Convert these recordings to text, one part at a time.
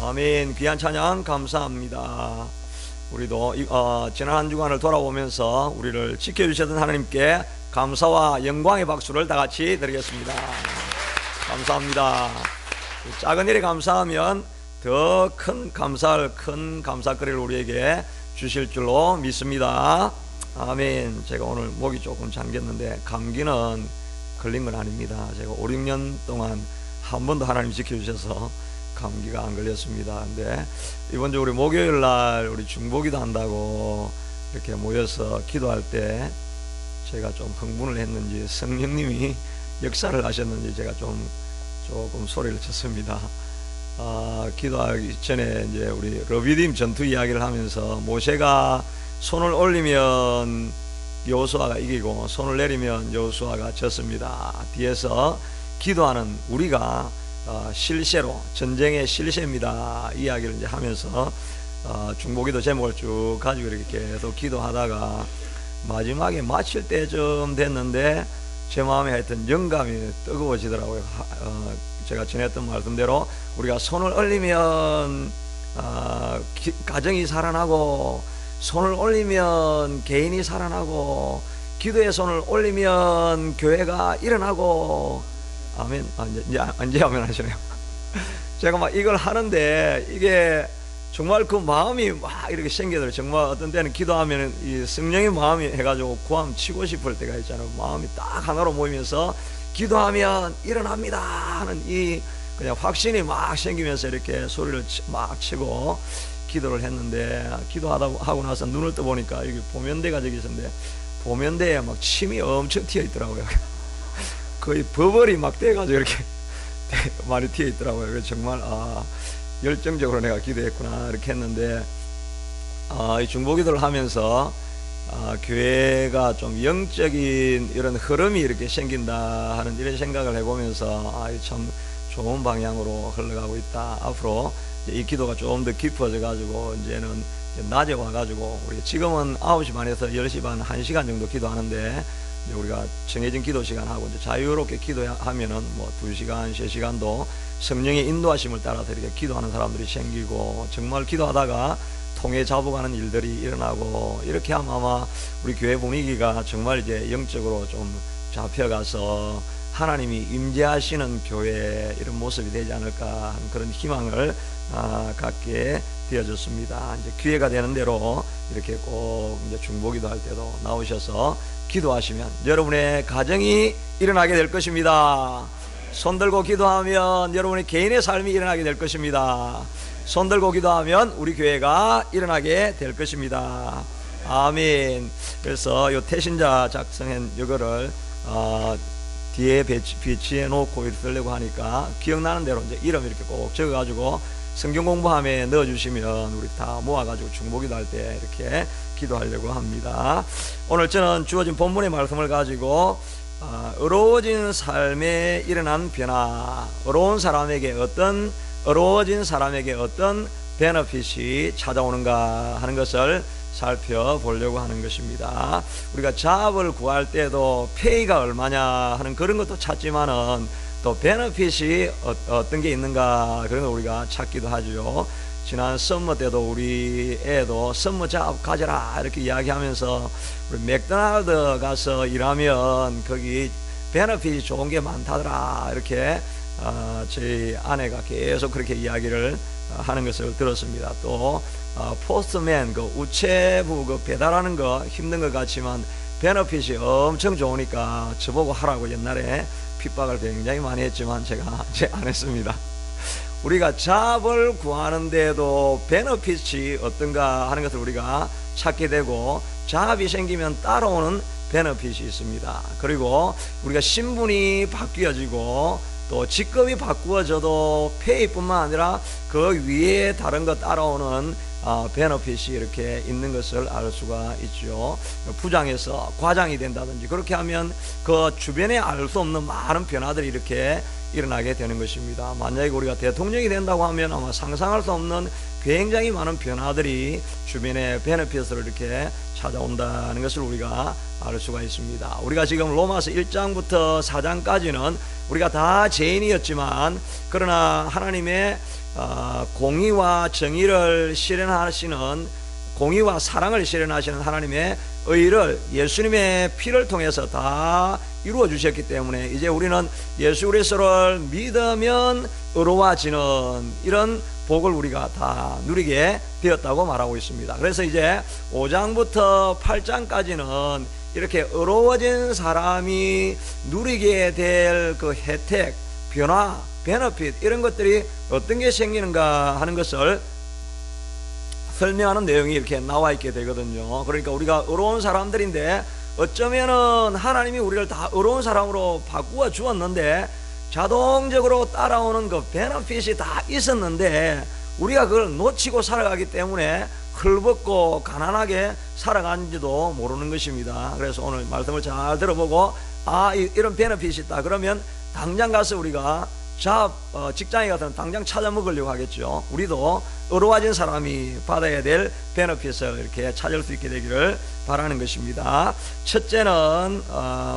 아멘. 귀한 찬양 감사합니다. 우리도 지난 한 주간을 돌아보면서 우리를 지켜주셨던 하나님께 감사와 영광의 박수를 다 같이 드리겠습니다. 감사합니다. 작은 일에 감사하면 더 큰 감사거리를 우리에게 주실 줄로 믿습니다. 아멘. 제가 오늘 목이 조금 잠겼는데 감기는 걸린 건 아닙니다. 제가 5, 6년 동안 한 번도 하나님 지켜주셔서 감기가 안 걸렸습니다. 근데 이번 주 우리 목요일 날 우리 중보기도 한다고 이렇게 모여서 기도할 때 제가 좀 흥분을 했는지 성령님이 역사를 하셨는지 제가 조금 소리를 쳤습니다. 기도하기 전에 이제 우리 러비딤 전투 이야기를 하면서 모세가 손을 올리면 여호수아가 이기고 손을 내리면 여호수아가 졌습니다. 뒤에서 기도하는 우리가 실세로 전쟁의 실세입니다 이야기를 이제 하면서 중보기도 제목을 쭉 가지고 이렇게 계속 기도하다가 마지막에 마칠 때쯤 됐는데 제 마음에 하여튼 영감이 뜨거워지더라고요. 제가 전했던 말씀대로 우리가 손을 올리면 가정이 살아나고, 손을 올리면 개인이 살아나고, 기도의 손을 올리면 교회가 일어나고. 아멘. 이제 아멘 하시네요. 제가 막 이걸 하는데 이게 정말 그 마음이 막 이렇게 생기더라고요. 정말 어떤 때는 기도하면 이 성령의 마음이 해가지고 구함 치고 싶을 때가 있잖아요. 마음이 딱 하나로 모이면서 기도하면 일어납니다 하는 이 그냥 확신이 막 생기면서 이렇게 소리를 막 치고 기도를 했는데, 기도하고 나서 눈을 떠보니까 여기 보면대가 저기 있었는데 보면대에 막 침이 엄청 튀어 있더라고요. 거의 버벌이 막 돼가지고 이렇게 많이 튀어 있더라고요. 그래서 정말 열정적으로 내가 기도했구나 이렇게 했는데, 이 중보기도를 하면서 교회가 좀 영적인 이런 흐름이 이렇게 생긴다 하는 이런 생각을 해보면서 참 좋은 방향으로 흘러가고 있다. 앞으로 이 기도가 좀 더 깊어져 가지고 이제는 낮에 와가지고 우리 지금은 9시 반에서 10시 반 1시간 정도 기도하는데, 이제 우리가 정해진 기도 시간하고 이제 자유롭게 기도하면은 뭐 2시간, 3시간도 성령의 인도하심을 따라서 이렇게 기도하는 사람들이 생기고, 정말 기도하다가 통해 잡아가는 일들이 일어나고, 이렇게 하면 아마 우리 교회 분위기가 정말 이제 영적으로 좀 잡혀가서 하나님이 임재하시는 교회 이런 모습이 되지 않을까 하는 그런 희망을 갖게 되어졌습니다. 이제 기회가 되는 대로 이렇게 꼭 이제 중보기도 할 때도 나오셔서 기도하시면 여러분의 가정이 일어나게 될 것입니다. 손 들고 기도하면 여러분의 개인의 삶이 일어나게 될 것입니다. 손 들고 기도하면 우리 교회가 일어나게 될 것입니다. 아멘. 그래서 요 태신자 작성한 이거를 뒤에 배치해 놓고 쓰려고 하니까 기억나는 대로 이제 이름 이렇게 꼭 적어가지고 성경 공부함에 넣어주시면 우리 다 모아가지고 중보기도 할 때 이렇게 기도하려고 합니다. 오늘 저는 주어진 본문의 말씀을 가지고 어려워진 삶에 일어난 변화, 어려워진 사람에게 어떤 베너핏이 찾아오는가 하는 것을 살펴보려고 하는 것입니다. 우리가 잡을 구할 때도 페이가 얼마냐 하는 그런 것도 찾지만은 또 베너핏이 어떤 게 있는가 그런 걸 우리가 찾기도 하죠. 지난 썸머 때도 우리 애도 썸머 잡 가져라 이렇게 이야기하면서 우리 맥도날드 가서 일하면 거기 베너핏이 좋은 게 많다더라 이렇게 저희 아내가 계속 그렇게 이야기를 하는 것을 들었습니다. 또 포스트맨 그 우체부 그 배달하는 거 힘든 것 같지만 베너핏이 엄청 좋으니까 저보고 하라고 옛날에 핍박을 굉장히 많이 했지만 제가 안 했습니다. 우리가 잡을 구하는데도 베너핏이 어떤가 하는 것을 우리가 찾게 되고, 잡이 생기면 따라오는 베너핏이 있습니다. 그리고 우리가 신분이 바뀌어지고 또 직급이 바꾸어져도 페이뿐만 아니라 그 위에 다른 거 따라오는 베너핏이 이렇게 있는 것을 알 수가 있죠. 부장에서 과장이 된다든지 그렇게 하면 그 주변에 알 수 없는 많은 변화들이 이렇게 일어나게 되는 것입니다. 만약에 우리가 대통령이 된다고 하면 아마 상상할 수 없는 굉장히 많은 변화들이 주변에 베너핏을 이렇게 찾아온다는 것을 우리가 알 수가 있습니다. 우리가 지금 로마서 1장부터 4장까지는 우리가 다 죄인이었지만, 그러나 하나님의 공의와 정의를 실현하시는, 공의와 사랑을 실현하시는 하나님의 의를 예수님의 피를 통해서 다 이루어 주셨기 때문에 이제 우리는 예수 그리스도를 믿으면 의로워지는 이런 복을 우리가 다 누리게 되었다고 말하고 있습니다. 그래서 이제 5장부터 8장까지는 이렇게 의로워진 사람이 누리게 될 그 혜택, 변화, 베너핏, 이런 것들이 어떤 게 생기는가 하는 것을 설명하는 내용이 이렇게 나와 있게 되거든요. 그러니까 우리가 의로운 사람들인데 어쩌면은 하나님이 우리를 다 의로운 사람으로 바꾸어 주었는데 자동적으로 따라오는 그 베너핏이 다 있었는데 우리가 그걸 놓치고 살아가기 때문에 헐벗고 가난하게 살아간지도 모르는 것입니다. 그래서 오늘 말씀을 잘 들어보고 이런 베너핏이 있다 그러면 당장 가서 우리가 직장에 가서는 당장 찾아 먹으려고 하겠죠. 우리도 의로워진 사람이 받아야 될 베너핏을 이렇게 찾을 수 있게 되기를 바라는 것입니다. 첫째는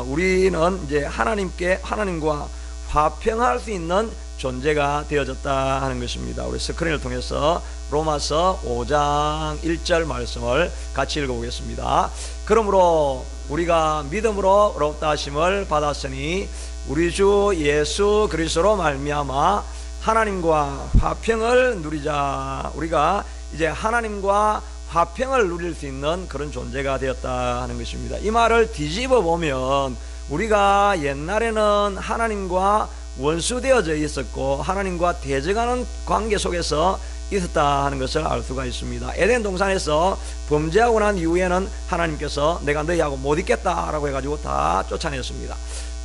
우리는 이제 하나님과 화평할 수 있는 존재가 되어졌다 하는 것입니다. 우리 스크린을 통해서 로마서 5장 1절 말씀을 같이 읽어보겠습니다. 그러므로 우리가 믿음으로 의롭다 하심을 받았으니 우리 주 예수 그리스도로 말미암아 하나님과 화평을 누리자. 우리가 이제 하나님과 화평을 누릴 수 있는 그런 존재가 되었다 하는 것입니다. 이 말을 뒤집어 보면 우리가 옛날에는 하나님과 원수되어져 있었고 하나님과 대적하는 관계 속에서 있었다 하는 것을 알 수가 있습니다. 에덴 동산에서 범죄하고 난 이후에는 하나님께서 내가 너희하고 못 있겠다 라고 해가지고 다 쫓아냈습니다.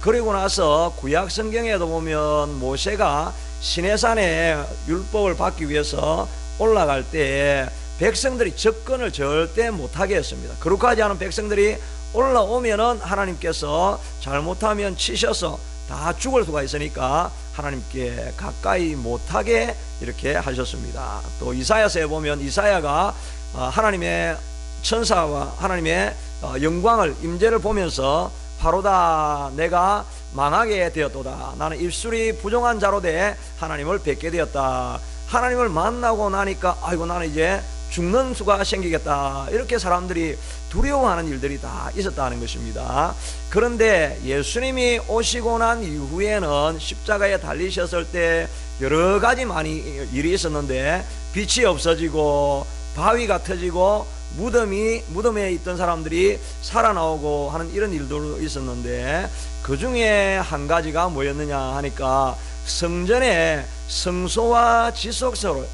그리고 나서 구약 성경에도 보면 모세가 시내산에 율법을 받기 위해서 올라갈 때 백성들이 접근을 절대 못하게 했습니다. 그렇게 하지 않은 백성들이 올라오면은 하나님께서 잘못하면 치셔서 다 죽을 수가 있으니까 하나님께 가까이 못하게 이렇게 하셨습니다. 또 이사야서에 보면 이사야가 하나님의 천사와 하나님의 영광을 임재를 보면서 바로다 내가 망하게 되었도다. 나는 입술이 부정한 자로 돼 하나님을 뵙게 되었다. 하나님을 만나고 나니까 아이고 나는 이제 죽는 수가 생기겠다. 이렇게 사람들이 두려워하는 일들이 다 있었다는 것입니다. 그런데 예수님이 오시고 난 이후에는 십자가에 달리셨을 때 여러 가지 많이 일이 있었는데 빛이 없어지고 바위가 터지고 무덤에 있던 사람들이 살아나오고 하는 이런 일도 있었는데 그 중에 한 가지가 뭐였느냐 하니까 성전에 성소와 지성소를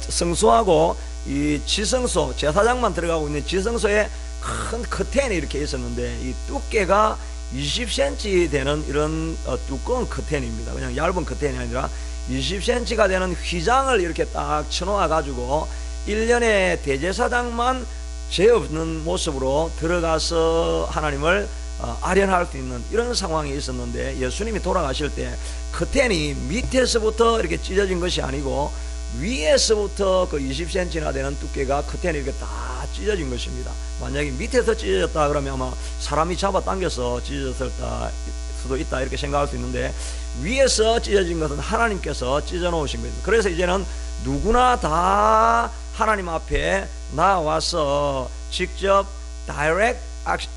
성소하고 이 지성소 제사장만 들어가고 있는 지성소에 큰 커튼이 이렇게 있었는데 이 두께가 20cm 되는 이런 두꺼운 커튼입니다. 그냥 얇은 커튼이 아니라 20cm가 되는 휘장을 이렇게 딱 쳐놓아 가지고 1년에 대제사장만 죄 없는 모습으로 들어가서 하나님을 아련할 수 있는 이런 상황이 있었는데 예수님이 돌아가실 때 커튼이 밑에서부터 이렇게 찢어진 것이 아니고 위에서부터 그 20cm나 되는 두께가 커튼이 이렇게 다 찢어진 것입니다. 만약에 밑에서 찢어졌다 그러면 아마 사람이 잡아당겨서 찢어졌을 수도 있다 이렇게 생각할 수 있는데 위에서 찢어진 것은 하나님께서 찢어 놓으신 겁니다. 그래서 이제는 누구나 다 하나님 앞에 나와서 직접 다이렉트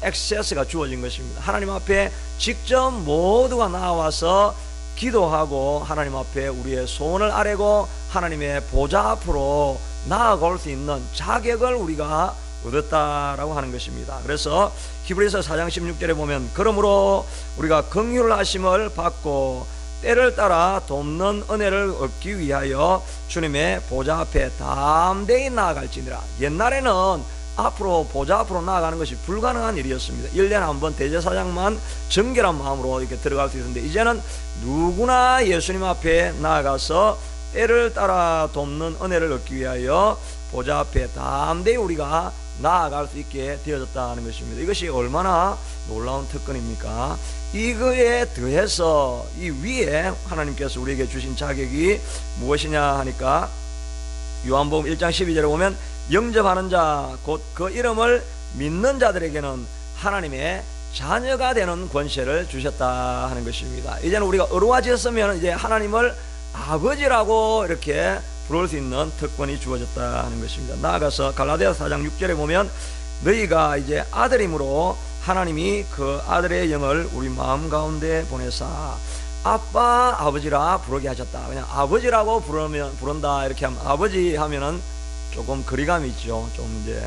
액세스가 주어진 것입니다. 하나님 앞에 직접 모두가 나와서 기도하고 하나님 앞에 우리의 소원을 아뢰고 하나님의 보좌 앞으로 나아갈 수 있는 자격을 우리가 얻었다라고 하는 것입니다. 그래서 히브리서 4장 16절에 보면 그러므로 우리가 긍휼하심을 받고 때를 따라 돕는 은혜를 얻기 위하여 주님의 보좌 앞에 담대히 나아갈지니라. 옛날에는 앞으로 보좌 앞으로 나아가는 것이 불가능한 일이었습니다. 1년에 한 번 대제사장만 정결한 마음으로 이렇게 들어갈 수 있었는데 이제는 누구나 예수님 앞에 나아가서 때를 따라 돕는 은혜를 얻기 위하여 보좌 앞에 담대히 우리가 나아갈 수 있게 되어졌다는 것입니다. 이것이 얼마나 놀라운 특권입니까? 이거에 더해서 이 위에 하나님께서 우리에게 주신 자격이 무엇이냐 하니까 요한복음 1장 12절에 보면 영접하는 자 곧 그 이름을 믿는 자들에게는 하나님의 자녀가 되는 권세를 주셨다 하는 것입니다. 이제는 우리가 어루와지었으면 이제 하나님을 아버지라고 이렇게 부를 수 있는 특권이 주어졌다 하는 것입니다. 나아가서 갈라디아서 4장 6절에 보면 너희가 이제 아들임으로 하나님이 그 아들의 영을 우리 마음 가운데 보내사 아빠 아버지라 부르게 하셨다. 그냥 아버지라고 부른다 이렇게 하면, 아버지 하면은 조금 거리감이 있죠. 좀 이제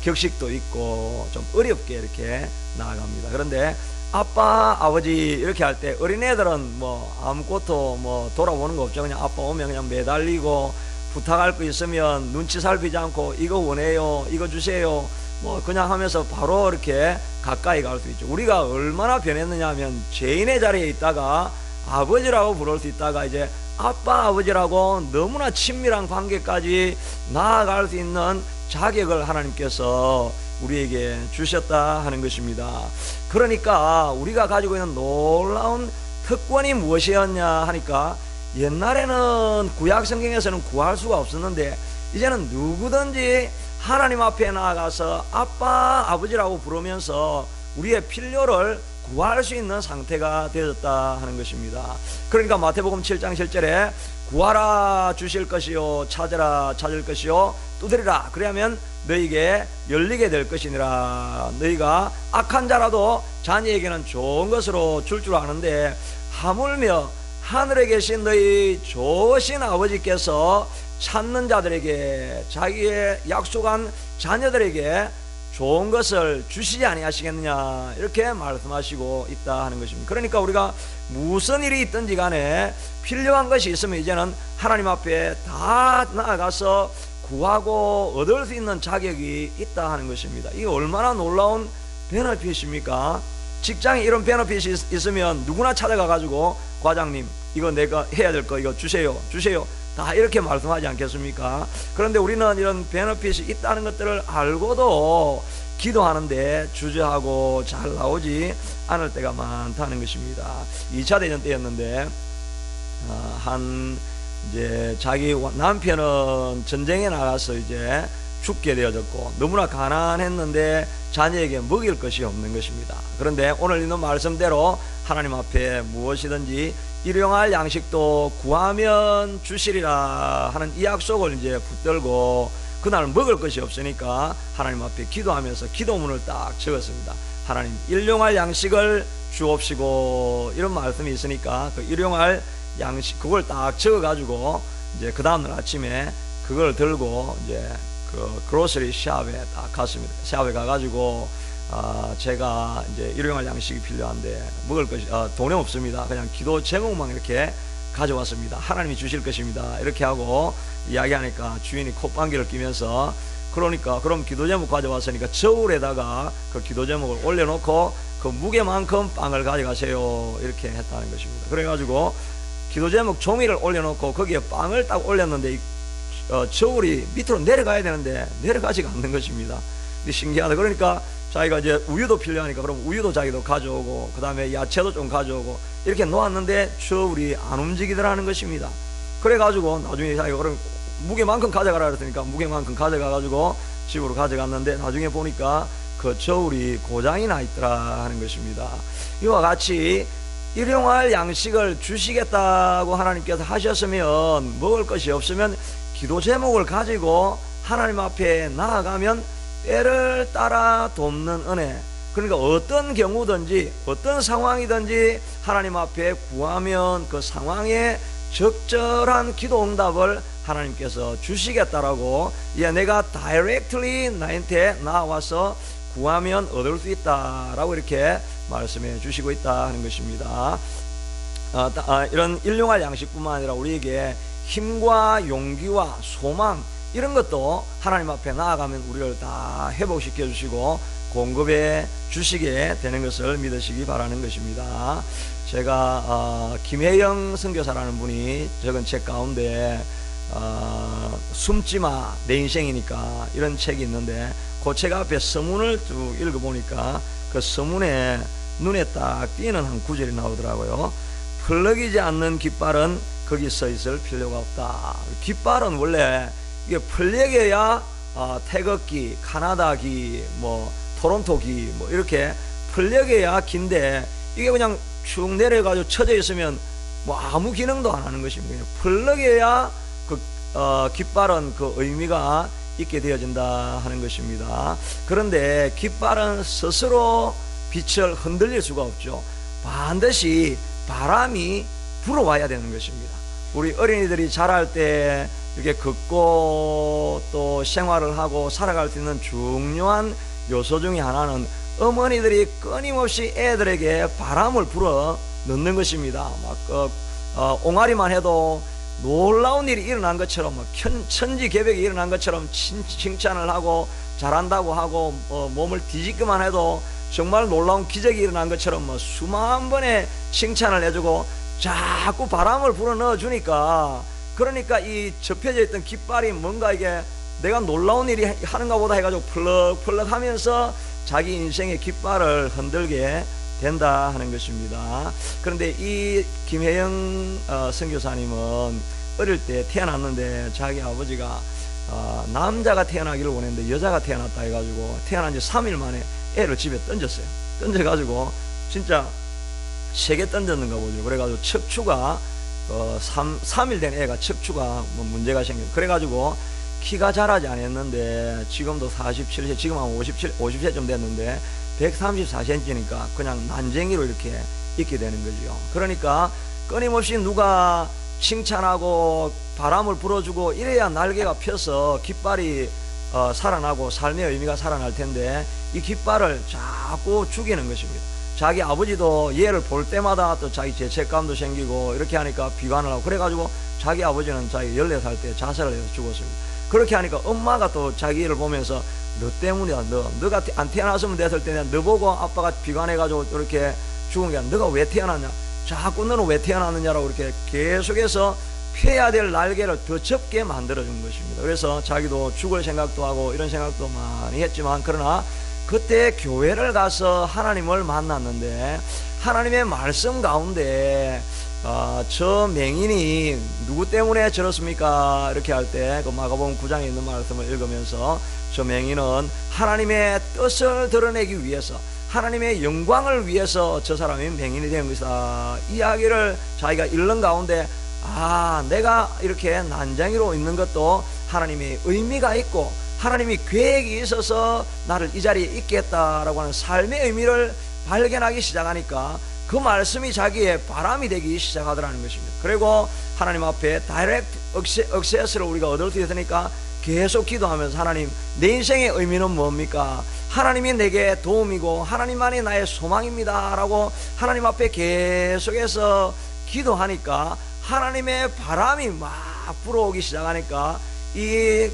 격식도 있고 좀 어렵게 이렇게 나아갑니다. 그런데 아빠 아버지 이렇게 할 때 어린애들은 뭐 아무것도 뭐 돌아보는 거 없죠. 그냥 아빠 오면 그냥 매달리고 부탁할 거 있으면 눈치 살피지 않고 이거 원해요, 이거 주세요, 뭐 그냥 하면서 바로 이렇게 가까이 갈 수 있죠. 우리가 얼마나 변했느냐 하면 죄인의 자리에 있다가 아버지라고 부를 수 있다가 이제 아빠 아버지라고 너무나 친밀한 관계까지 나아갈 수 있는 자격을 하나님께서 우리에게 주셨다 하는 것입니다. 그러니까 우리가 가지고 있는 놀라운 특권이 무엇이었냐 하니까, 옛날에는 구약 성경에서는 구할 수가 없었는데 이제는 누구든지 하나님 앞에 나아가서 아빠 아버지라고 부르면서 우리의 필요를 구할 수 있는 상태가 되었다 하는 것입니다. 그러니까 마태복음 7장 7절에 구하라 주실 것이요, 찾으라 찾을 것이요, 두드리라 그러면 너희에게 열리게 될 것이니라. 너희가 악한 자라도 자녀에게는 좋은 것으로 줄 아는데 하물며 하늘에 계신 너희 좋으신 아버지께서 찾는 자들에게, 자기의 약속한 자녀들에게 좋은 것을 주시지 아니하시겠느냐 이렇게 말씀하시고 있다 하는 것입니다. 그러니까 우리가 무슨 일이 있든지 간에 필요한 것이 있으면 이제는 하나님 앞에 다 나아가서 구하고 얻을 수 있는 자격이 있다 하는 것입니다. 이게 얼마나 놀라운 베너핏입니까? 직장에 이런 베너핏이 있으면 누구나 찾아가 가지고 과장님 이거 내가 해야 될 거 이거 주세요 다 이렇게 말씀하지 않겠습니까? 그런데 우리는 이런 베너핏이 있다는 것들을 알고도 기도하는데 주저하고 잘 나오지 않을 때가 많다는 것입니다. 2차 대전 때였는데 이제 자기 남편은 전쟁에 나가서 이제 죽게 되어졌고 너무나 가난했는데 자녀에게 먹일 것이 없는 것입니다. 그런데 오늘 있는 말씀대로 하나님 앞에 무엇이든지 일용할 양식도 구하면 주시리라 하는 이 약속을 이제 붙들고 그날 먹을 것이 없으니까 하나님 앞에 기도하면서 기도문을 딱 적었습니다. 하나님 일용할 양식을 주옵시고 이런 말씀이 있으니까 그 일용할 양식 그걸 딱 적어가지고 이제 그 다음날 아침에 그걸 들고 이제 그 그로서리 샵에 딱 갔습니다. 샵에 가가지고 제가 이제 일용할 양식이 필요한데 먹을 것이 돈이 없습니다. 그냥 기도 제목만 이렇게 가져왔습니다. 하나님이 주실 것입니다. 이렇게 하고 이야기하니까 주인이 콧방귀를 끼면서 그러니까 그럼 기도 제목 가져왔으니까 저울에다가 그 기도 제목을 올려놓고 그 무게만큼 빵을 가져가세요 이렇게 했다는 것입니다. 그래가지고 기도 제목 종이를 올려놓고 거기에 빵을 딱 올렸는데 저울이 밑으로 내려가야 되는데 내려가지가 않는 것입니다. 근데 신기하다. 그러니까 자기가 이제 우유도 필요하니까 그럼 우유도 자기도 가져오고 그 다음에 야채도 좀 가져오고 이렇게 놓았는데 저울이 안 움직이더라는 것입니다. 그래가지고 나중에 자기가 그럼 무게만큼 가져가라 그랬으니까 무게만큼 가져가가지고 집으로 가져갔는데 나중에 보니까 그 저울이 고장이 나 있더라 하는 것입니다. 이와 같이 일용할 양식을 주시겠다고 하나님께서 하셨으면 먹을 것이 없으면 기도 제목을 가지고 하나님 앞에 나아가면 때를 따라 돕는 은혜, 그러니까 어떤 경우든지 어떤 상황이든지 하나님 앞에 구하면 그 상황에 적절한 기도 응답을 하나님께서 주시겠다라고, 내가 다이렉트리 나한테 나와서 구하면 얻을 수 있다라고 이렇게 말씀해 주시고 있다 하는 것입니다. 이런 일용할 양식뿐만 아니라 우리에게 힘과 용기와 소망 이런 것도 하나님 앞에 나아가면 우리를 다 회복시켜 주시고 공급해 주시게 되는 것을 믿으시기 바라는 것입니다. 제가 김혜영 선교사라는 분이 적은 책 가운데 숨지마 내 인생이니까 이런 책이 있는데 그 책 앞에 서문을 쭉 읽어보니까 그 서문에 눈에 딱 띄는 한 구절이 나오더라고요. 펄럭이지 않는 깃발은 거기 서 있을 필요가 없다. 깃발은 원래 이게 펄럭여야 태극기, 카나다기, 뭐 토론토기 뭐 이렇게 플력이야 긴데 이게 그냥 쭉 내려가지고 쳐져 있으면 뭐 아무 기능도 안 하는 것입니다. 플력이야 그 깃발은 그 의미가 있게 되어진다 하는 것입니다. 그런데 깃발은 스스로 빛을 흔들릴 수가 없죠. 반드시 바람이 불어와야 되는 것입니다. 우리 어린이들이 자랄 때 이렇게 걷고 또 생활을 하고 살아갈 수 있는 중요한 요소 중에 하나는 어머니들이 끊임없이 애들에게 바람을 불어 넣는 것입니다. 막 옹알이만 해도 놀라운 일이 일어난 것처럼 천지개벽이 일어난 것처럼 칭찬을 하고 잘한다고 하고 몸을 뒤집기만 해도 정말 놀라운 기적이 일어난 것처럼 수만 번의 칭찬을 해주고 자꾸 바람을 불어 넣어주니까 그러니까 이 접혀져 있던 깃발이 뭔가 이게 내가 놀라운 일이 하는가 보다 해가지고 펄럭펄럭 하면서 자기 인생의 깃발을 흔들게 된다 하는 것입니다. 그런데 이 김혜영 선교사님은 어릴 때 태어났는데 자기 아버지가 남자가 태어나기를 원했는데 여자가 태어났다 해가지고 태어난 지 3일 만에 애를 집에 던졌어요. 던져가지고 진짜 3개 던졌는가 보죠. 그래가지고 척추가 3일 된 애가 척추가 뭐 문제가 생겨. 그래가지고 키가 자라지 않았는데 지금도 47세, 지금 한 50세쯤 됐는데 134cm니까 그냥 난쟁이로 이렇게 있게 되는 거죠. 그러니까 끊임없이 누가 칭찬하고 바람을 불어주고 이래야 날개가 펴서 깃발이 살아나고 삶의 의미가 살아날 텐데 이 깃발을 자꾸 죽이는 것입니다. 자기 아버지도 얘를 볼 때마다 또 자기 죄책감도 생기고 이렇게 하니까 비관을 하고 그래가지고 자기 아버지는 자기 14살 때 자살을 해서 죽었습니다. 그렇게 하니까 엄마가 또 자기를 보면서 너 때문이야. 너가 안 태어났으면 됐을 때 너 보고 아빠가 비관해가지고 이렇게 죽은 게 아니라 너가 왜 태어났냐, 자꾸 너는 왜 태어났느냐라고 이렇게 계속해서 펴야 될 날개를 더 접게 만들어준 것입니다. 그래서 자기도 죽을 생각도 하고 이런 생각도 많이 했지만 그러나 그때 교회를 가서 하나님을 만났는데 하나님의 말씀 가운데 저 맹인이 누구 때문에 저렇습니까? 이렇게 할 때 그 마가복음 9장에 있는 말씀을 읽으면서 저 맹인은 하나님의 뜻을 드러내기 위해서 하나님의 영광을 위해서 저 사람이 맹인이 된 것이다 이야기를 자기가 읽는 가운데 내가 이렇게 난장이로 있는 것도 하나님의 의미가 있고 하나님이 계획이 있어서 나를 이 자리에 있게 했다라고 하는 삶의 의미를 발견하기 시작하니까 그 말씀이 자기의 바람이 되기 시작하더라는 것입니다. 그리고 하나님 앞에 다이렉트 액세스를 우리가 얻을 수 있으니까 계속 기도하면서 하나님 내 인생의 의미는 뭡니까? 하나님이 내게 도움이고 하나님만이 나의 소망입니다 라고 하나님 앞에 계속해서 기도하니까 하나님의 바람이 막 불어오기 시작하니까 이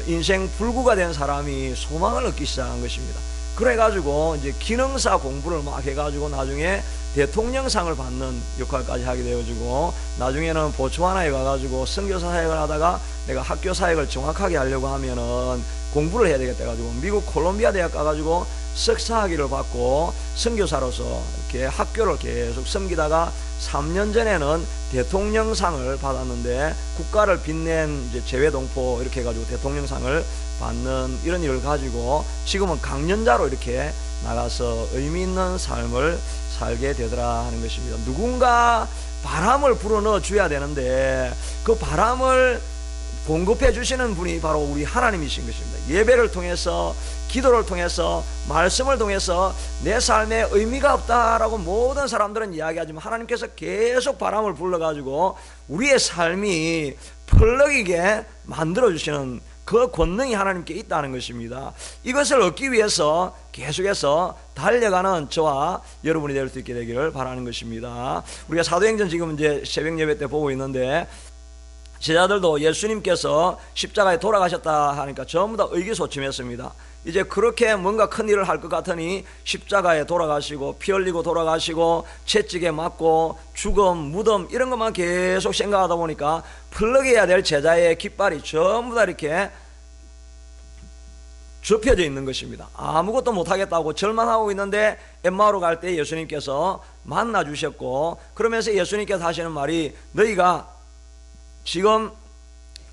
인생 불구가 된 사람이 소망을 얻기 시작한 것입니다. 그래가지고 이제 기능사 공부를 막 해가지고 나중에 대통령상을 받는 역할까지 하게 되어지고 나중에는 보츠와나에 가가지고 선교사 사역을 하다가 내가 학교 사역을 정확하게 하려고 하면은 공부를 해야 되겠다 해가지고 미국 콜롬비아 대학 가가지고 석사학위를 받고 선교사로서 이렇게 학교를 계속 섬기다가 3년 전에는 대통령상을 받았는데 국가를 빛낸 이제 재외동포 이렇게 해가지고 대통령상을 받는 이런 일을 가지고 지금은 강연자로 이렇게 나가서 의미 있는 삶을 살게 되더라 하는 것입니다. 누군가 바람을 불어넣어 줘야 되는데 그 바람을 공급해 주시는 분이 바로 우리 하나님이신 것입니다. 예배를 통해서 기도를 통해서 말씀을 통해서 내 삶에 의미가 없다라고 모든 사람들은 이야기하지만 하나님께서 계속 바람을 불러가지고 우리의 삶이 펄럭이게 만들어주시는 그 권능이 하나님께 있다는 것입니다. 이것을 얻기 위해서 계속해서 달려가는 저와 여러분이 될 수 있게 되기를 바라는 것입니다. 우리가 사도행전 지금 이제 새벽 예배 때 보고 있는데 제자들도 예수님께서 십자가에 돌아가셨다 하니까 전부 다 의기소침했습니다. 이제 그렇게 뭔가 큰 일을 할 것 같으니 십자가에 돌아가시고 피 흘리고 돌아가시고 채찍에 맞고 죽음, 무덤 이런 것만 계속 생각하다 보니까 펄럭여야 될 제자의 깃발이 전부 다 이렇게 접혀져 있는 것입니다. 아무것도 못하겠다고 절망하고 있는데 엠마오로 갈 때 예수님께서 만나 주셨고 그러면서 예수님께서 하시는 말이 너희가 지금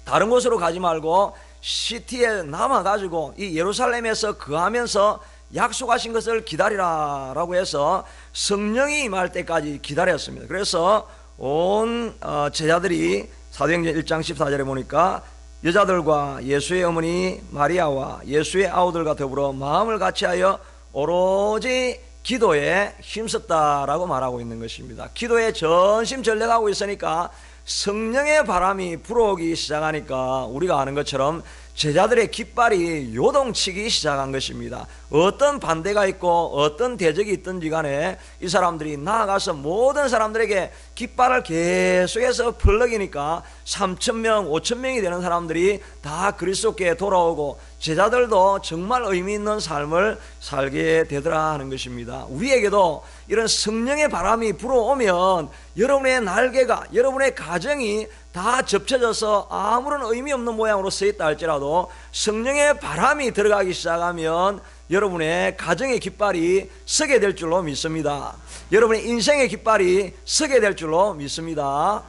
다른 곳으로 가지 말고 시티에 남아가지고 이 예루살렘에서 거하면서 약속하신 것을 기다리라 라고 해서 성령이 임할 때까지 기다렸습니다. 그래서 온 제자들이 사도행전 1장 14절에 보니까 여자들과 예수의 어머니 마리아와 예수의 아우들과 더불어 마음을 같이하여 오로지 기도에 힘썼다라고 말하고 있는 것입니다. 기도에 전심전력하고 있으니까 성령의 바람이 불어오기 시작하니까 우리가 아는 것처럼 제자들의 깃발이 요동치기 시작한 것입니다. 어떤 반대가 있고 어떤 대적이 있든지 간에 이 사람들이 나아가서 모든 사람들에게 깃발을 계속해서 펄럭이니까 3,000명 5,000명이 되는 사람들이 다 그리스도께 돌아오고 제자들도 정말 의미 있는 삶을 살게 되더라 하는 것입니다. 우리에게도 이런 성령의 바람이 불어오면 여러분의 날개가, 여러분의 가정이 다 접쳐져서 아무런 의미 없는 모양으로 서 있다 할지라도 성령의 바람이 들어가기 시작하면 여러분의 가정의 깃발이 서게 될 줄로 믿습니다. 여러분의 인생의 깃발이 서게 될 줄로 믿습니다.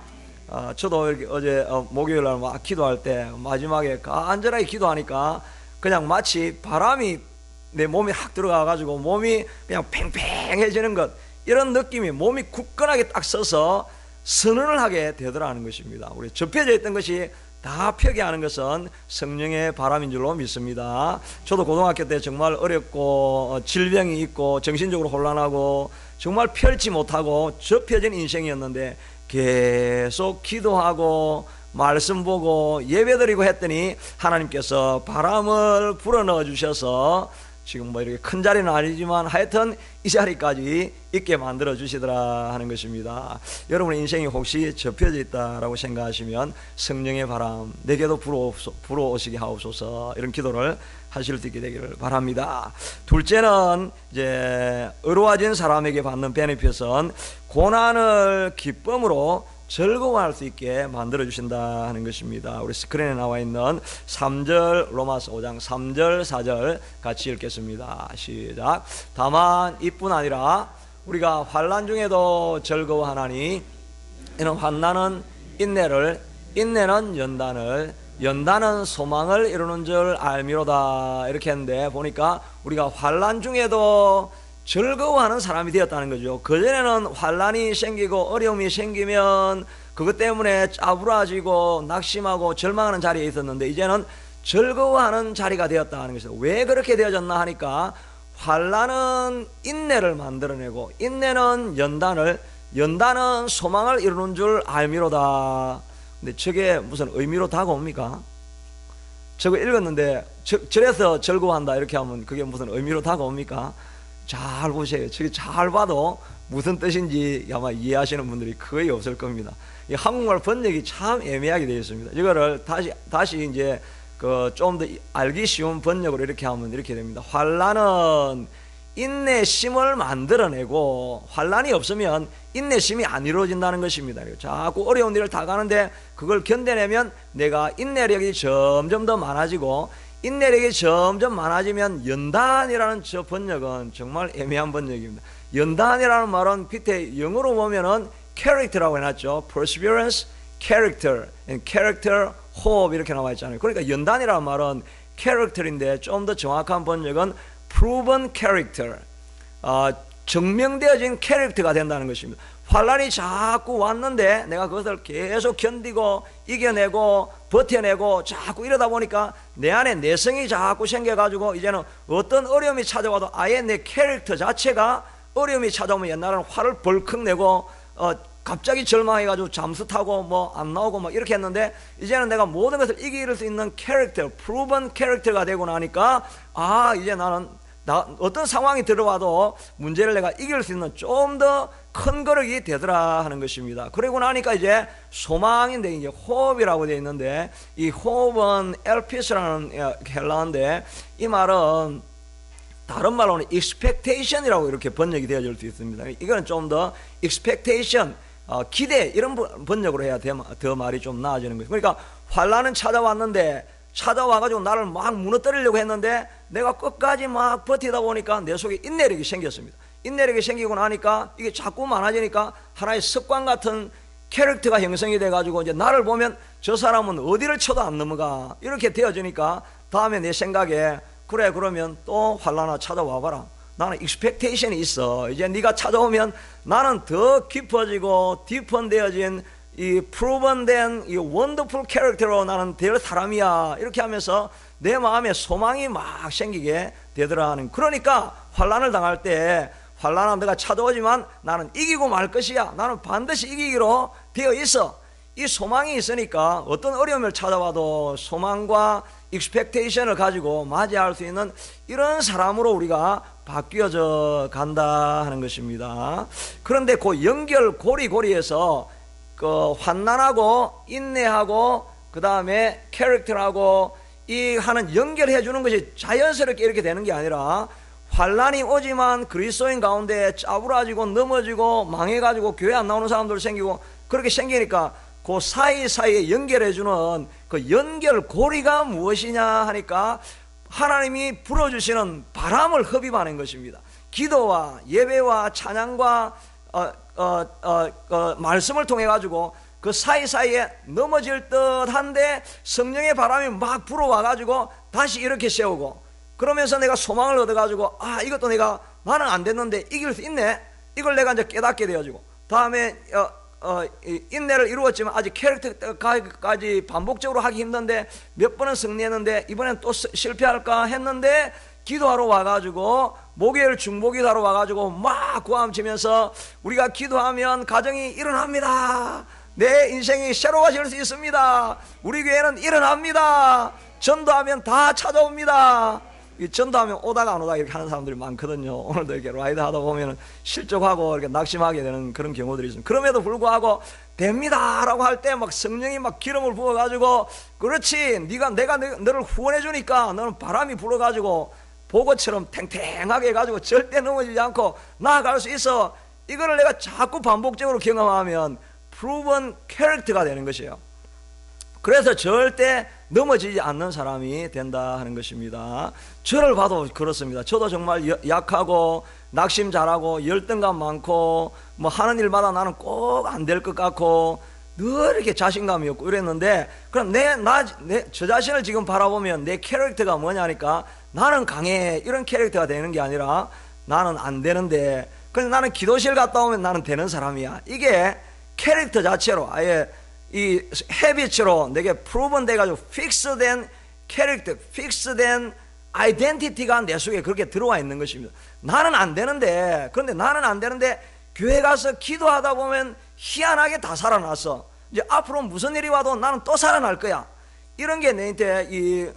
저도 어제 목요일 날 막 기도할 때 마지막에 간절하게 기도하니까 그냥 마치 바람이 내 몸에 확 들어가 가지고 몸이 그냥 팽팽해지는 것, 이런 느낌이 몸이 굳건하게 딱 서서 선언을 하게 되더라는 것입니다. 우리 접혀져 있던 것이 다 펴게 하는 것은 성령의 바람인 줄로 믿습니다. 저도 고등학교 때 정말 어렵고 질병이 있고 정신적으로 혼란하고 정말 펼지 못하고 접혀진 인생이었는데 계속 기도하고 말씀 보고 예배드리고 했더니 하나님께서 바람을 불어넣어 주셔서 지금 뭐 이렇게 큰 자리는 아니지만 하여튼 이 자리까지 있게 만들어 주시더라 하는 것입니다. 여러분의 인생이 혹시 접혀져 있다라고 생각하시면 성령의 바람 내게도 불어오시게 하옵소서, 이런 기도를 하실 수 있게 되기를 바랍니다. 둘째는 이제 의로워진 사람에게 받는 베네핏은 고난을 기쁨으로 즐거워할 수 있게 만들어 주신다 하는 것입니다. 우리 스크린에 나와 있는 3절 로마서 5장 3절 4절 같이 읽겠습니다. 시작. 다만 이뿐 아니라 우리가 환난 중에도 즐거워하나니 이는 환난은 인내를, 인내는 연단을, 연단은 소망을 이루는 줄 알미로다, 이렇게 했는데 보니까 우리가 환난 중에도 즐거워하는 사람이 되었다는 거죠. 그전에는 환난이 생기고 어려움이 생기면 그것 때문에 짜부라지고 낙심하고 절망하는 자리에 있었는데 이제는 즐거워하는 자리가 되었다는 것이죠. 왜 그렇게 되어졌나 하니까 환난은 인내를 만들어내고 인내는 연단을, 연단은 소망을 이루는 줄 알미로다. 근데 저게 무슨 의미로 다가옵니까? 저거 읽었는데 저래서 즐거워한다 이렇게 하면 그게 무슨 의미로 다가옵니까? 잘 보세요. 저기 잘 봐도 무슨 뜻인지 아마 이해하시는 분들이 거의 없을 겁니다. 이 한국말 번역이 참 애매하게 되어 있습니다. 이거를 다시 이제 좀 더 알기 쉬운 번역으로 이렇게 하면 이렇게 됩니다. 환난은 인내심을 만들어내고 환난이 없으면 인내심이 안 이루어진다는 것입니다. 자꾸 어려운 일을 다 가는데 그걸 견뎌내면 내가 인내력이 점점 더 많아지고, 인내력이 점점 많아지면 연단이라는 저 번역은 정말 애매한 번역입니다. 연단이라는 말은 밑에 영어로 보면은 character라고 해놨죠. perseverance, character, and character, hope 이렇게 나와 있잖아요. 그러니까 연단이라는 말은 character인데 좀 더 정확한 번역은 proven character, 증명되어진 캐릭터가 된다는 것입니다. 환난이 자꾸 왔는데 내가 그것을 계속 견디고 이겨내고 버텨내고 자꾸 이러다 보니까 내 안에 내성이 자꾸 생겨가지고 이제는 어떤 어려움이 찾아와도 아예 내 캐릭터 자체가 어려움이 찾아오면 옛날에는 화를 벌컥 내고 갑자기 절망해가지고 잠수 타고 뭐 안 나오고 막 이렇게 했는데 이제는 내가 모든 것을 이길 수 있는 캐릭터, 프루븐 캐릭터가 되고 나니까 이제 나는 어떤 상황이 들어와도 문제를 내가 이길 수 있는 좀 더 큰 거력이 되더라 하는 것입니다. 그러고 나니까 이제 소망인데 이제 호흡이라고 되어 있는데 이 호흡은 엘피스라는 헬라어인데 이 말은 다른 말로는 expectation이라고 이렇게 번역이 되어질 수 있습니다. 이거는 좀 더 expectation, 기대, 이런 번역으로 해야 더 말이 좀 나아지는 거죠. 그러니까 환난은 찾아왔는데 찾아와가지고 나를 막 무너뜨리려고 했는데 내가 끝까지 막 버티다 보니까 내 속에 인내력이 생겼습니다. 인내력이 생기고 나니까 이게 자꾸 많아지니까 하나의 습관 같은 캐릭터가 형성이 돼가지고 이제 나를 보면 저 사람은 어디를 쳐도 안 넘어가. 이렇게 되어지니까 다음에 내 생각에 그래 그러면 또 환난아 찾아와 봐라. 나는 익스펙테이션이 있어. 이제 네가 찾아오면 나는 더 깊어지고 디펀되어진 이 프로븐된 이 원더풀 캐릭터로 나는 될 사람이야. 이렇게 하면서 내 마음에 소망이 막 생기게 되더라 하는. 그러니까 환난을 당할 때 환난은 내가 찾아오지만 나는 이기고 말 것이야. 나는 반드시 이기기로 되어 있어. 이 소망이 있으니까 어떤 어려움을 찾아와도 소망과 익스펙테이션을 가지고 맞이할 수 있는 이런 사람으로 우리가 바뀌어져 간다 하는 것입니다. 그런데 그 연결 고리고리에서 그 환난하고 인내하고 그 다음에 캐릭터하고 이 하는 연결해 주는 것이 자연스럽게 이렇게 되는 게 아니라 환난이 오지만 그리스도인 가운데 짜부라지고 넘어지고 망해가지고 교회 안 나오는 사람들 생기고 그렇게 생기니까 그 사이사이에 연결해 주는 그 연결 고리가 무엇이냐 하니까 하나님이 불어주시는 바람을 흡입하는 것입니다. 기도와 예배와 찬양과 말씀을 통해 가지고 그 사이사이에 넘어질 듯한데 성령의 바람이 막 불어와 가지고 다시 이렇게 세우고 그러면서 내가 소망을 얻어 가지고 아 이것도 내가 나는 안 됐는데 이길 수 있네. 이걸 내가 이제 깨닫게 되어지고 다음에 인내를 이루었지만 아직 캐릭터까지 반복적으로 하기 힘든데 몇 번은 승리했는데 이번엔 또 실패할까 했는데 기도하러 와가지고 목요일 중보기도하러 와가지고 막 고함치면서 우리가 기도하면 가정이 일어납니다. 내 인생이 새로워질 수 있습니다. 우리 교회는 일어납니다. 전도하면 다 찾아옵니다. 이 전도하면 오다가 안 오다가 이렇게 하는 사람들이 많거든요. 오늘도 이렇게 라이드 하다 보면 실족하고 이렇게 낙심하게 되는 그런 경우들이 있습니다. 그럼에도 불구하고 됩니다 라고 할 때 막 성령이 막 기름을 부어가지고 그렇지 내가 너를 후원해 주니까 너는 바람이 불어가지고 보고처럼 탱탱하게 해가지고 절대 넘어지지 않고 나아갈 수 있어. 이거를 내가 자꾸 반복적으로 경험하면 proven 캐릭터가 되는 것이에요. 그래서 절대 넘어지지 않는 사람이 된다 하는 것입니다. 저를 봐도 그렇습니다. 저도 정말 약하고 낙심 잘하고 열등감 많고 뭐 하는 일마다 나는 꼭 안 될 것 같고 늘 이렇게 자신감이 없고 이랬는데 그럼 저 자신을 지금 바라보면 내 캐릭터가 뭐냐니까 나는 강해 이런 캐릭터가 되는 게 아니라 나는 안 되는데 그래서 나는 기도실 갔다 오면 나는 되는 사람이야. 이게 캐릭터 자체로 아예 이 헤비츠로 내게 프로븐 돼가지고 픽스된 캐릭터, 픽스된 아이덴티티가 내 속에 그렇게 들어와 있는 것입니다. 나는 안 되는데 그런데 나는 안 되는데 교회 가서 기도하다 보면 희한하게 다 살아났어. 이제 앞으로 무슨 일이 와도 나는 또 살아날 거야. 이런 게 내한테 이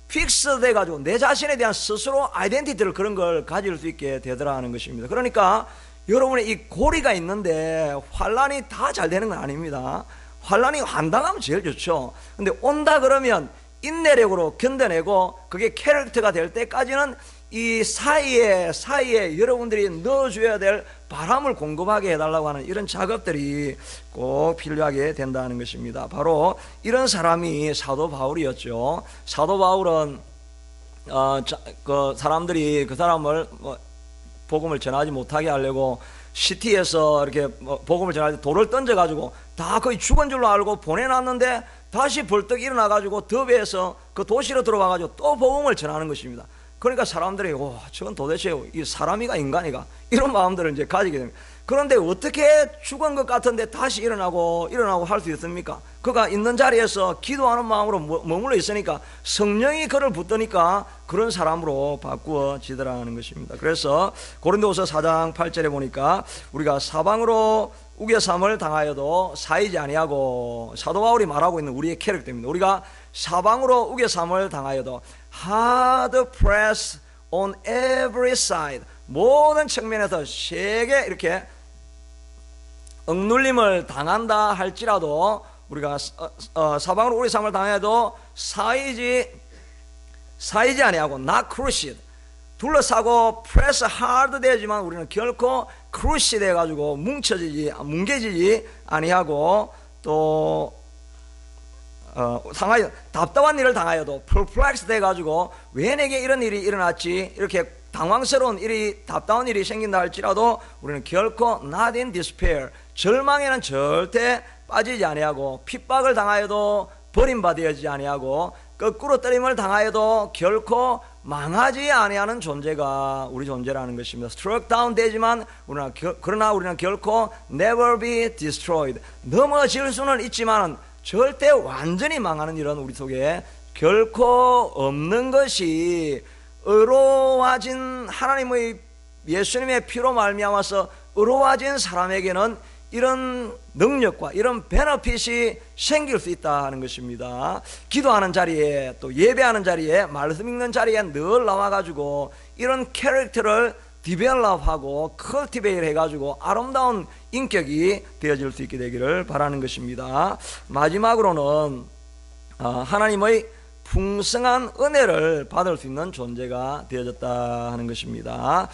픽스 돼가지고 내 자신에 대한 스스로 아이덴티티를 그런 걸 가질 수 있게 되더라 하는 것입니다. 그러니까 여러분의 이 고리가 있는데 환난이 다 잘 되는 건 아닙니다. 환난이 안 당하면 제일 좋죠. 근데 온다 그러면 인내력으로 견뎌내고 그게 캐릭터가 될 때까지는 이 사이에 여러분들이 넣어줘야 될 바람을 공급하게 해달라고 하는 이런 작업들이 꼭 필요하게 된다는 것입니다. 바로 이런 사람이 사도 바울이었죠. 사도 바울은 그 사람들이 그 사람을 복음을 전하지 못하게 하려고 시티에서 이렇게 복음을 전할 때 돌을 던져가지고 다 거의 죽은 줄로 알고 보내놨는데 다시 벌떡 일어나가지고 더비에서 그 도시로 들어와가지고 또 복음을 전하는 것입니다. 그러니까 사람들이 저건 도대체 이 사람이가 인간이가 이런 마음들을 이제 가지게 됩니다. 그런데 어떻게 죽은 것 같은데 다시 일어나고 할 수 있습니까? 그가 있는 자리에서 기도하는 마음으로 머물러 있으니까 성령이 그를 붙드니까 그런 사람으로 바꾸어지더라는 것입니다. 그래서 고린도후서 4장 8절에 보니까 우리가 사방으로 우겨삼을 당하여도 사이지 아니하고 사도 바울이 말하고 있는 우리의 캐릭터입니다. 우리가 사방으로 우겨삼을 당하여도 hard press on every side 모든 측면에서 세게 이렇게 억눌림을 당한다 할지라도 우리가 사방으로 우겨삼을 당해도 사이지 아니하고 not crushed 둘러싸고 press hard 되지만 우리는 결코 crush 돼가지고 뭉개지지 아니하고 또 상하여 답답한 일을 당하여도 perplex 돼가지고 왜 내게 이런 일이 일어났지 이렇게 당황스러운 일이 답답한 일이 생긴다 할지라도 우리는 결코 not in despair 절망에는 절대 빠지지 아니하고, 핍박을 당하여도 버림받아야지 아니하고, 거꾸로 떨림을 당하여도 결코 망하지 아니하는 존재가 우리 존재라는 것입니다. struck down 되지만 그러나 우리는 결코 never be destroyed, 넘어질 수는 있지만 절대 완전히 망하는 일은 우리 속에 결코 없는 것이, 의로워진 하나님의 예수님의 피로 말미암아서 의로워진 사람에게는 이런 능력과 이런 베너핏이 생길 수 있다 하는 것입니다. 기도하는 자리에, 또 예배하는 자리에, 말씀 읽는 자리에 늘 나와가지고 이런 캐릭터를 디벨롭하고 컬티베이트 해가지고 아름다운 인격이 되어질 수 있게 되기를 바라는 것입니다. 마지막으로는 하나님의 풍성한 은혜를 받을 수 있는 존재가 되어졌다 하는 것입니다.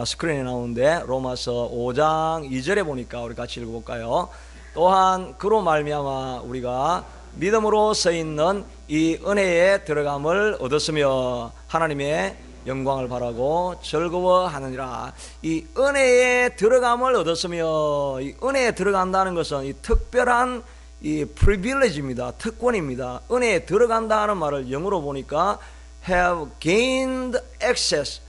스크린에 나오는데 로마서 5장 2절에 보니까 우리 같이 읽어볼까요? 또한 그로 말미암아 우리가 믿음으로 서 있는 이 은혜에 들어감을 얻었으며 하나님의 영광을 바라고 즐거워하느니라. 이 은혜에 들어감을 얻었으며, 이 은혜에 들어간다는 것은 이 특별한 이 privilege입니다. 특권입니다. 은혜에 들어간다는 말을 영어로 보니까 have gained access,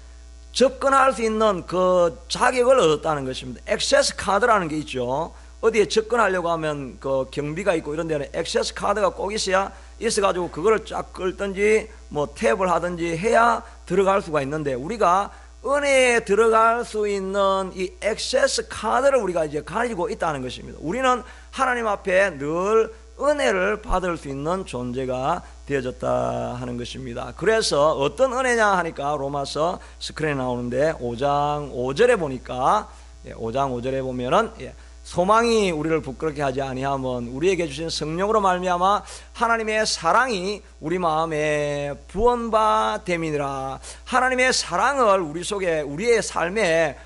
접근할 수 있는 그 자격을 얻었다는 것입니다. 액세스 카드라는 게 있죠. 어디에 접근하려고 하면 그 경비가 있고 이런 데는 액세스 카드가 꼭 있어가지고 그거를 쫙 끌든지 뭐 탭을 하든지 해야 들어갈 수가 있는데, 우리가 은혜에 들어갈 수 있는 이 액세스 카드를 우리가 이제 가지고 있다는 것입니다. 우리는 하나님 앞에 늘 은혜를 받을 수 있는 존재가 되어졌다 하는 것입니다. 그래서 어떤 은혜냐 하니까 로마서 스크린에 나오는데 5장 5절에 보니까 5장 5절에 보면은 소망이 우리를 부끄럽게 하지 아니하면 우리에게 주신 성령으로 말미암아 하나님의 사랑이 우리 마음에 부은 바 됨이니라. 하나님의 사랑을 우리 속에, 우리의 삶에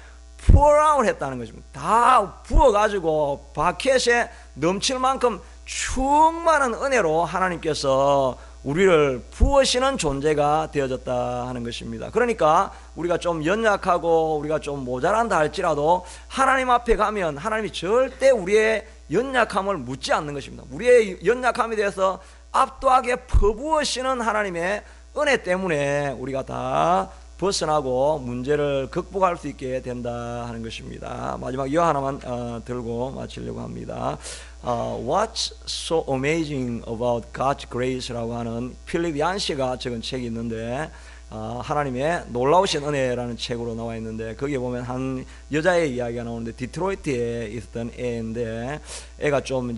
pour out 했다는 것입니다. 다 부어가지고 바켓에 넘칠 만큼 충만한 은혜로 하나님께서 우리를 부으시는 존재가 되어졌다 하는 것입니다. 그러니까 우리가 좀 연약하고 우리가 좀 모자란다 할지라도 하나님 앞에 가면 하나님이 절대 우리의 연약함을 묻지 않는 것입니다. 우리의 연약함에 대해서 압도하게 퍼부으시는 하나님의 은혜 때문에 우리가 다 벗어나고 문제를 극복할 수 있게 된다 하는 것입니다. 마지막 이어 하나만 들고 마치려고 합니다. What's so amazing about God's grace라고 하는 필립 얀시가 적은 책이 있는데, 하나님의 놀라우신 은혜라는 책으로 나와 있는데, 거기에 보면 한 여자의 이야기가 나오는데, 디트로이트에 있었던 애인데, 애가 좀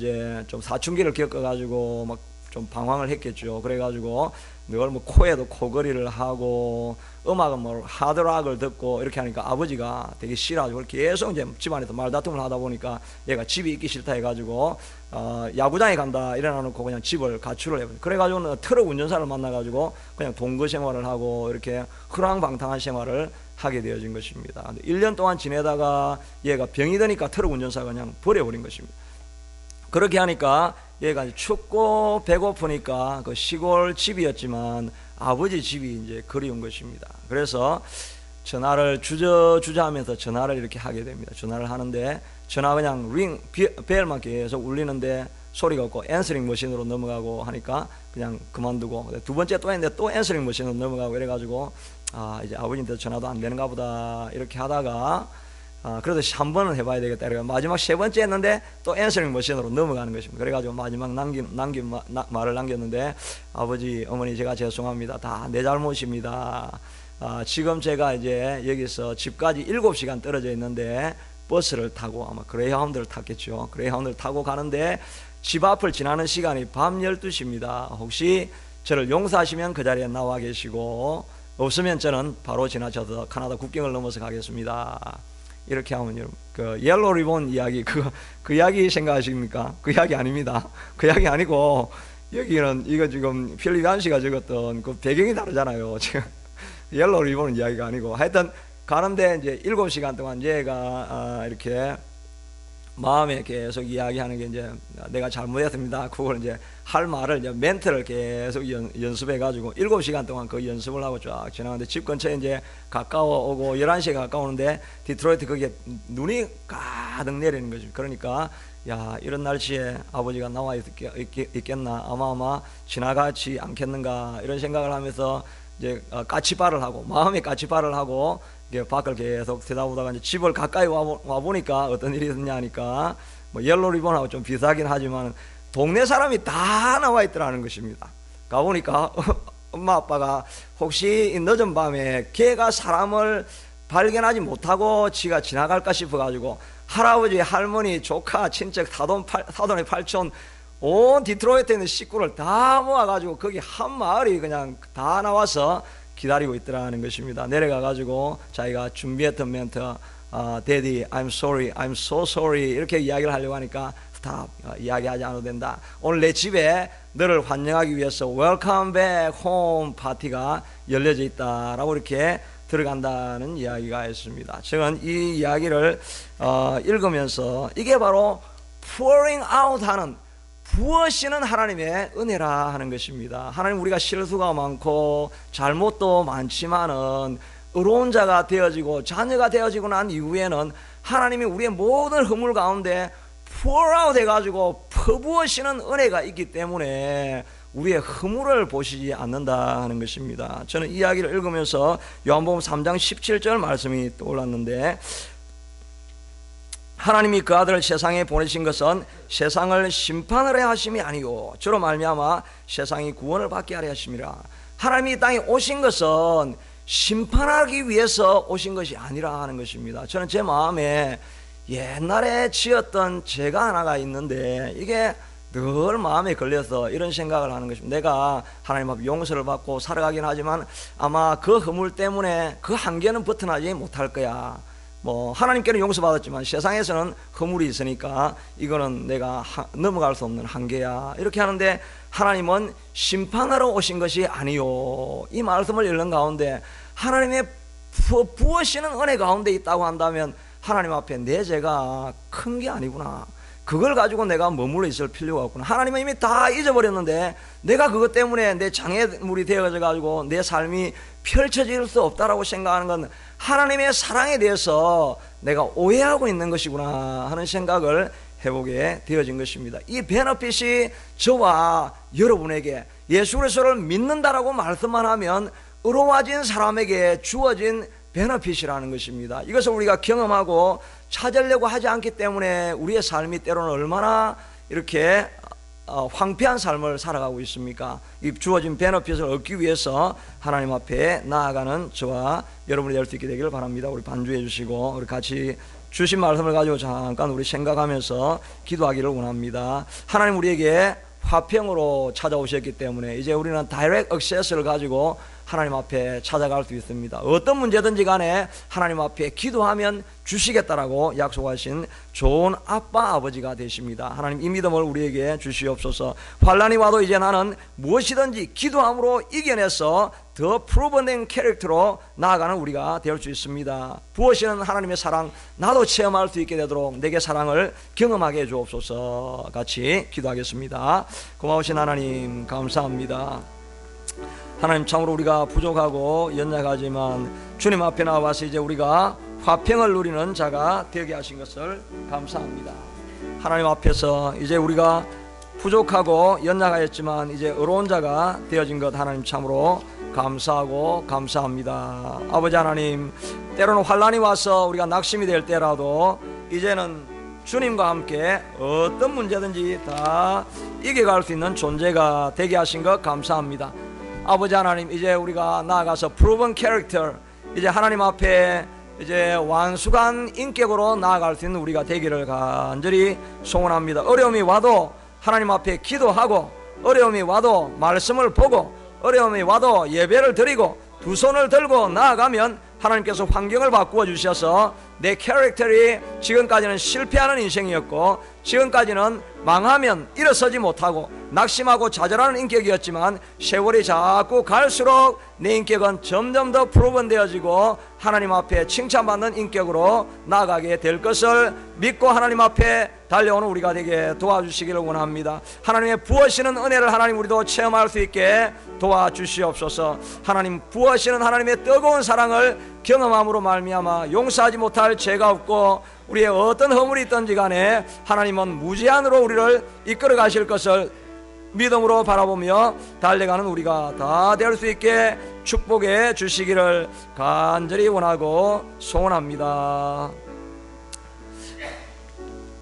사춘기를 겪어가지고 막 좀 방황을 했겠죠. 그래가지고 늘 뭐 코에도 코걸이를 하고 음악은 뭐 하드락을 듣고 이렇게 하니까 아버지가 되게 싫어가지고 계속 이제 집안에서 말다툼을 하다 보니까 얘가 집이 있기 싫다 해가지고 야구장에 간다 이래놓고 그냥 집을 가출을 해버려요. 그래가지고는 트럭 운전사를 만나가지고 그냥 동거 생활을 하고 이렇게 허랑방탕한 생활을 하게 되어진 것입니다. 1년 동안 지내다가 얘가 병이 드니까 트럭 운전사가 그냥 버려버린 것입니다. 그렇게 하니까 얘가 춥고 배고프니까 그 시골 집이었지만 아버지 집이 이제 그리운 것입니다. 그래서 전화를 주저주저 하면서 전화를 이렇게 하게 됩니다. 전화를 하는데 전화 그냥 벨만 계속 울리는데 소리가 없고 앤서링 머신으로 넘어가고 하니까 그냥 그만두고, 두 번째 또 했는데 또 앤서링 머신으로 넘어가고 이래가지고 이제 아버지한테 전화도 안 되는가 보다 이렇게 하다가 그래도 한 번은 해봐야 되겠다. 그래서 마지막 세 번째 했는데 또 앤서링 머신으로 넘어가는 것입니다. 그래가지고 마지막 말을 남겼는데, 아버지, 어머니 제가 죄송합니다. 다 내 잘못입니다. 지금 제가 이제 여기서 집까지 7시간 떨어져 있는데 버스를 타고 아마 그레이하운드를 탔겠죠. 그레이하운드를 타고 가는데 집 앞을 지나는 시간이 밤 12시입니다. 혹시 저를 용서하시면 그 자리에 나와 계시고, 없으면 저는 바로 지나쳐서 캐나다 국경을 넘어서 가겠습니다. 이렇게 하면 여러분, 그 옐로우 리본 이야기, 그 이야기 생각하십니까? 그 이야기 아닙니다. 그 이야기 아니고, 여기는 이거 지금 필립 얀시가 적었던 그 배경이 다르잖아요. 지금 옐로우 리본 이야기가 아니고, 하여튼 가는데 이제 7시간 동안 얘가 이렇게 마음에 계속 이야기하는 게 이제 내가 잘못했습니다. 그걸 이제 할 말을 이제 멘트를 계속 연습해가지고 7시간 동안 그 연습을 하고 쫙 지나가는데, 집 근처에 이제 가까워 오고 11시에 가까우는데 디트로이트 거기에 눈이 가득 내리는 거죠. 그러니까 야, 이런 날씨에 아버지가 나와 있겠나, 아마 지나가지 않겠는가, 이런 생각을 하면서 이제 까치발을 하고, 마음에 까치발을 하고 이게 밖을 계속 들여다보다가 이제 집을 가까이 와 보니까 어떤 일이 있었냐 하니까, 뭐 옐로 리본하고 좀 비슷하긴 하지만 동네 사람이 다 나와 있더라는 것입니다. 가보니까 엄마 아빠가 혹시 늦은 밤에 걔가 사람을 발견하지 못하고 지가 지나갈까 싶어가지고 할아버지, 할머니, 조카, 친척, 사돈의 팔촌, 온 디트로이트에 있는 식구를 다 모아가지고 거기 한 마을이 그냥 다 나와서 기다리고 있더라는 것입니다. 내려가가지고 자기가 준비했던 멘트, Daddy, I'm sorry, I'm so sorry, 이렇게 이야기를 하려고 하니까 스탑, 이야기하지 않아도 된다. 오늘 내 집에 너를 환영하기 위해서 Welcome back home 파티가 열려져 있다라고 이렇게 들어간다는 이야기가 있습니다. 저는 이 이야기를 읽으면서 이게 바로 pouring out 하는, 부어시는 하나님의 은혜라 하는 것입니다. 하나님, 우리가 실수가 많고 잘못도 많지만은 의로운 자가 되어지고 자녀가 되어지고 난 이후에는 하나님이 우리의 모든 허물 가운데 pour out 해가지고 퍼부으시는 은혜가 있기 때문에 우리의 허물을 보시지 않는다 하는 것입니다. 저는 이 이야기를 읽으면서 요한복음 3장 17절 말씀이 떠올랐는데, 하나님이 그 아들을 세상에 보내신 것은 세상을 심판하려 하심이 아니요 저로 말미암아 세상이 구원을 받게 하려 하심이라. 하나님이 이 땅에 오신 것은 심판하기 위해서 오신 것이 아니라 하는 것입니다. 저는 제 마음에 옛날에 지었던 죄가 하나가 있는데 이게 늘 마음에 걸려서 이런 생각을 하는 것입니다. 내가 하나님 앞에 용서를 받고 살아가긴 하지만 아마 그 허물 때문에 그 한계는 벗어나지 못할 거야. 뭐 하나님께는 용서받았지만 세상에서는 허물이 있으니까 이거는 내가 넘어갈 수 없는 한계야, 이렇게 하는데 하나님은 심판하러 오신 것이 아니요. 이 말씀을 읽는 가운데 하나님의 부으시는 은혜 가운데 있다고 한다면 하나님 앞에 내 죄가 큰 게 아니구나, 그걸 가지고 내가 머물러 있을 필요가 없구나. 하나님은 이미 다 잊어버렸는데 내가 그것 때문에 내 장애물이 되어져 가지고 내 삶이 펼쳐질 수 없다라고 생각하는 건 하나님의 사랑에 대해서 내가 오해하고 있는 것이구나 하는 생각을 해보게 되어진 것입니다. 이 베너핏이 저와 여러분에게 예수 그리스도를 믿는다라고 말씀만 하면 의로워진 사람에게 주어진 베너핏이라는 것입니다. 이것을 우리가 경험하고 찾으려고 하지 않기 때문에 우리의 삶이 때로는 얼마나 이렇게 황폐한 삶을 살아가고 있습니까? 이 주어진 베너핏을 얻기 위해서 하나님 앞에 나아가는 저와 여러분이 될 수 있게 되기를 바랍니다. 우리 반주해 주시고 우리 같이 주신 말씀을 가지고 잠깐 우리 생각하면서 기도하기를 원합니다. 하나님, 우리에게 화평으로 찾아오셨기 때문에 이제 우리는 다이렉트 액세스를 가지고 하나님 앞에 찾아갈 수 있습니다. 어떤 문제든지 간에 하나님 앞에 기도하면 주시겠다라고 약속하신 좋은 아빠 아버지가 되십니다. 하나님, 이 믿음을 우리에게 주시옵소서. 환난이 와도 이제 나는 무엇이든지 기도함으로 이겨내서 더 프로븐된 캐릭터로 나아가는 우리가 될 수 있습니다. 부으시는 하나님의 사랑 나도 체험할 수 있게 되도록 내게 사랑을 경험하게 해주옵소서. 같이 기도하겠습니다. 고마우신 하나님, 감사합니다. 하나님, 참으로 우리가 부족하고 연약하지만 주님 앞에 나와서 이제 우리가 화평을 누리는 자가 되게 하신 것을 감사합니다. 하나님 앞에서 이제 우리가 부족하고 연약하였지만 이제 의로운 자가 되어진 것 하나님 참으로 감사하고 감사합니다. 아버지 하나님, 때로는 환난이 와서 우리가 낙심이 될 때라도 이제는 주님과 함께 어떤 문제든지 다 이겨갈 수 있는 존재가 되게 하신 것 감사합니다. 아버지 하나님, 이제 우리가 나아가서 proven character, 이제 하나님 앞에 이제 완숙한 인격으로 나아갈 수 있는 우리가 되기를 간절히 소원합니다. 어려움이 와도 하나님 앞에 기도하고, 어려움이 와도 말씀을 보고, 어려움이 와도 예배를 드리고 두 손을 들고 나아가면 하나님께서 환경을 바꾸어 주셔서 내 캐릭터이 지금까지는 실패하는 인생이었고 지금까지는 망하면 일어서지 못하고 낙심하고 좌절하는 인격이었지만 세월이 자꾸 갈수록 내 인격은 점점 더 프로븐되어지고 하나님 앞에 칭찬받는 인격으로 나아가게 될 것을 믿고 하나님 앞에 달려오는 우리가 되게 도와주시기를 원합니다. 하나님의 부어시는 은혜를 하나님 우리도 체험할 수 있게 도와주시옵소서. 하나님 부어시는 하나님의 뜨거운 사랑을 경험함으로 말미암아 용서하지 못할 죄가 없고 우리의 어떤 허물이 있든지 간에 하나님은 무제한으로 우리를 이끌어 가실 것을 믿음으로 바라보며 달려가는 우리가 다 될 수 있게 축복해 주시기를 간절히 원하고 소원합니다.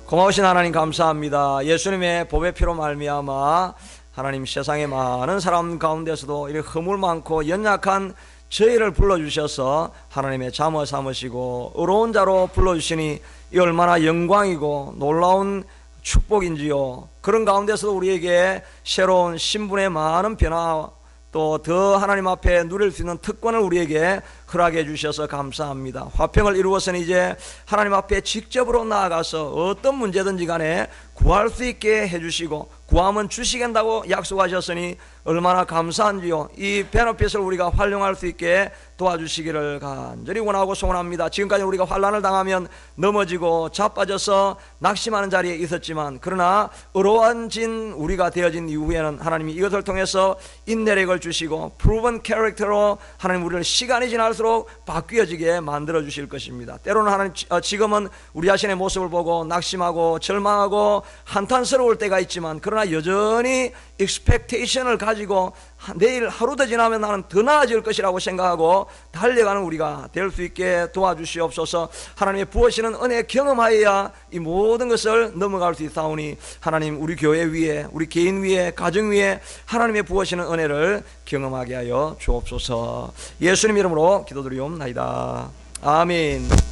고마우신 하나님 감사합니다. 예수님의 보배 피로 말미암아 하나님 세상의 많은 사람 가운데서도 이렇게 허물 많고 연약한 저희를 불러주셔서 하나님의 잠을 삼으시고 의로운 자로 불러주시니 이 얼마나 영광이고 놀라운 축복인지요. 그런 가운데서도 우리에게 새로운 신분의 많은 변화 또 더 하나님 앞에 누릴 수 있는 특권을 우리에게 허락해 주셔서 감사합니다. 화평을 이루어서는 이제 하나님 앞에 직접으로 나아가서 어떤 문제든지 간에 구할 수 있게 해주시고 구하면 주시겠다고 약속하셨으니 얼마나 감사한지요. 이 베너핏을 우리가 활용할 수 있게 도와주시기를 간절히 원하고 소원합니다. 지금까지 우리가 환난을 당하면 넘어지고 자빠져서 낙심하는 자리에 있었지만 그러나 의로워진 우리가 되어진 이후에는 하나님이 이것을 통해서 인내력을 주시고 프루븐 캐릭터로 하나님 우리를 시간이 지날수록 바뀌어지게 만들어 주실 것입니다. 때로는 하나님 지금은 우리 자신의 모습을 보고 낙심하고 절망하고 한탄스러울 때가 있지만 그러나 여전히 expectation을 가지고 내일 하루 더 지나면 나는 더 나아질 것이라고 생각하고 달려가는 우리가 될 수 있게 도와주시옵소서. 하나님의 부어시는 은혜 경험하여야 이 모든 것을 넘어갈 수 있사오니 하나님 우리 교회 위에 우리 개인 위에 가정 위에 하나님의 부어시는 은혜를 경험하게 하여 주옵소서. 예수님 이름으로 기도드리옵나이다. 아멘.